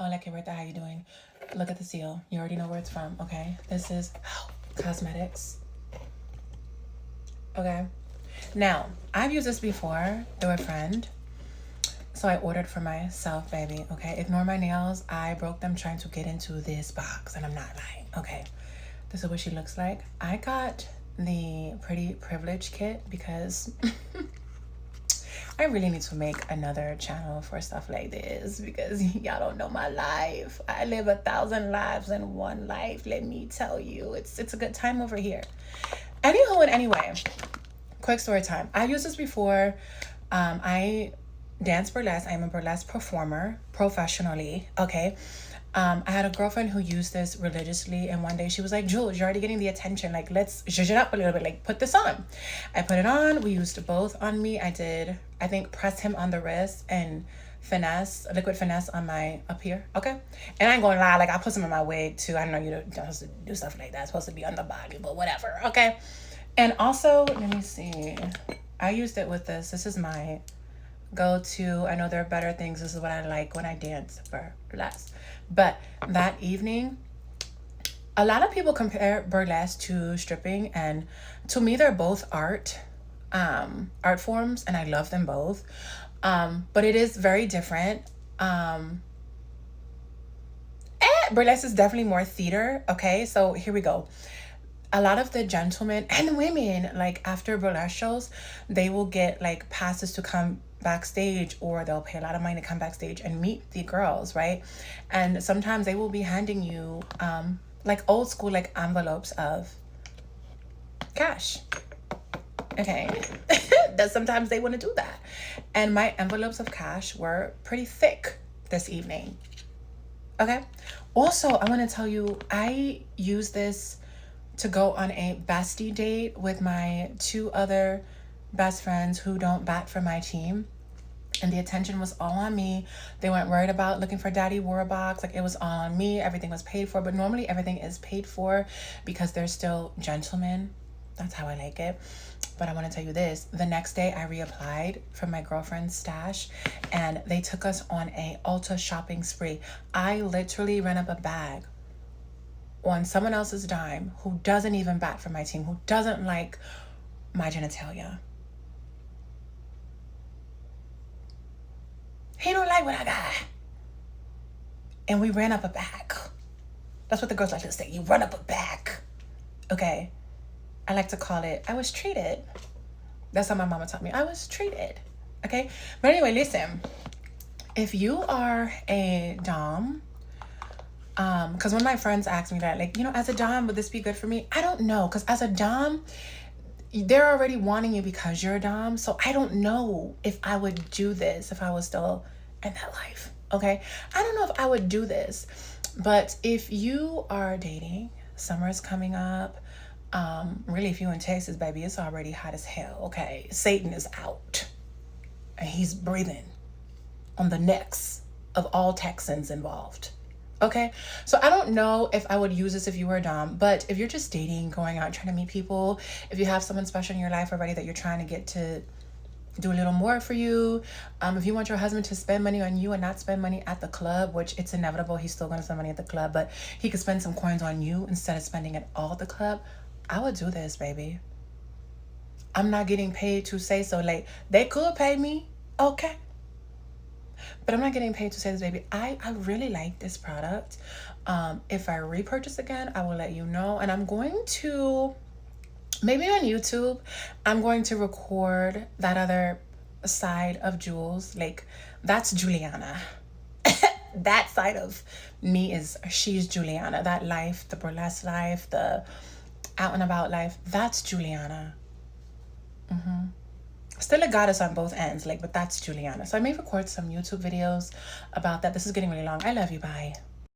Hola, que Berta, how you doing? Look at the seal. You already know where it's from, okay? This is Cosmetics. Okay. Now, I've used this before through a friend. So I ordered for myself, baby, okay? Ignore my nails. I broke them trying to get into this box, and I'm not lying, okay? This is what she looks like. I got the Pretty Privilege kit because I really need to make another channel for stuff like this because y'all don't know my life. I live 1,000 lives in one life. Let me tell you, it's a good time over here. Anywho and anyway, quick story time. I've used this before. I dance burlesque. I'm a burlesque performer professionally. Okay. I had a girlfriend who used this religiously, and one day she was like, Jules, you're already getting the attention. Like, let's zhuzh it up a little bit. Like, put this on. I put it on. We used both on me. I did, I think, press him on the wrist and finesse, liquid finesse on my up here. Okay. And I ain't gonna lie, like, I put some in my wig too. I know you don't supposed to do stuff like that. It's supposed to be on the body, but whatever. Okay. And also, let me see. I used it with this. This is my go-to. I know there are better things. This is what I like when I dance burlesque. But that evening, a lot of people compare burlesque to stripping, and to me they're both art forms, and I love them both. But it is very different. Burlesque is definitely more theater. Okay, so here we go. A lot of the gentlemen and women, like after burlesque shows, they will get like passes to come backstage, or they'll pay a lot of money to come backstage and meet the girls, right? And sometimes they will be handing you like old school, like envelopes of cash. Okay. That sometimes they want to do that. And my envelopes of cash were pretty thick this evening. Okay. Also, I want to tell you, I use this to go on a bestie date with my 2 other best friends who don't bat for my team. And the attention was all on me. They weren't worried about looking for Daddy Warbox. Like, it was all on me. Everything was paid for. But normally everything is paid for because they're still gentlemen. That's how I like it. But I want to tell you this. The next day I reapplied from my girlfriend's stash, and they took us on a Ulta shopping spree. I literally ran up a bag on someone else's dime who doesn't even bat for my team, who doesn't like my genitalia. He don't like what I got. And we ran up a bag. That's what the girls like to say. You run up a bag. Okay. I like to call it, I was treated. That's how my mama taught me. I was treated. Okay. But anyway, listen. If you are a dom, because one of my friends asked me that, like, you know, as a dom, would this be good for me? I don't know. Because as a dom, they're already wanting you because you're a dom. So I don't know if I would do this if I was still in that life. Okay. I don't know if I would do this. But if you are dating, summer is coming up. Really, if you in Texas, baby, it's already hot as hell. Okay. Satan is out. And he's breathing on the necks of all Texans involved. Okay, so I don't know if I would use this if you were a dom, but if you're just dating, going out, trying to meet people, if you have someone special in your life already that you're trying to get to do a little more for you, if you want your husband to spend money on you and not spend money at the club, which it's inevitable, he's still going to spend money at the club, but he could spend some coins on you instead of spending it all at the club, I would do this, baby. I'm not getting paid to say so. Like, they could pay me, okay, but I'm not getting paid to say this, baby. I really like this product. If I repurchase again, I will let you know. And I'm going to, maybe on YouTube, I'm going to record that other side of Jules. Like, that's Juliana. That side of me is, she's Juliana. That life, the burlesque life, the out and about life, that's Juliana. Still a goddess on both ends, like, but that's Juliana. So I may record some YouTube videos about that. This is getting really long. I love you. Bye.